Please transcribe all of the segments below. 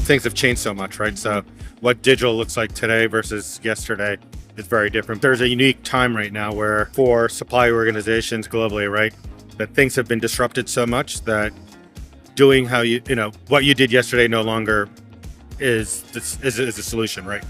things have changed so much, right? So what digital looks like today versus yesterday is very different. There's a unique time right now where for supply organizations globally, right, that things have been disrupted so much that doing how what you did yesterday no longer is a solution, right?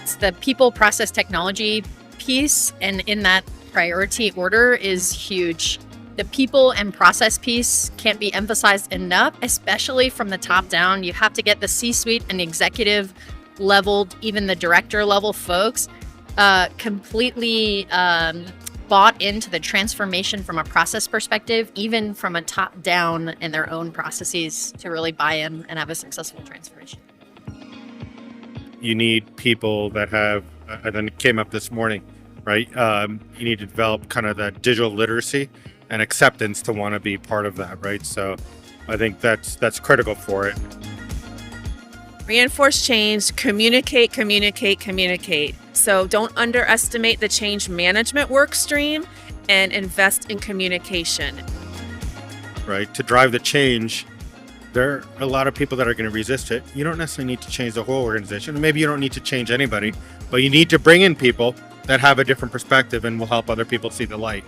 It's the people, process, technology piece, and in that priority order is huge. The people and process piece can't be emphasized enough, especially from the top down. You have to get the C-suite and executive leveled, even the director level folks, completely bought into the transformation from a process perspective, even from a top down in their own processes, to really buy in and have a successful transformation. You need people that have, and then it came up this morning, right? You need to develop kind of that digital literacy and acceptance to want to be part of that, right? So I think that's critical for it. Reinforce change, communicate. So don't underestimate the change management work stream and invest in communication. Right? To drive the change, there are a lot of people that are going to resist it. You don't necessarily need to change the whole organization. Maybe you don't need to change anybody, but you need to bring in people that have a different perspective and will help other people see the light.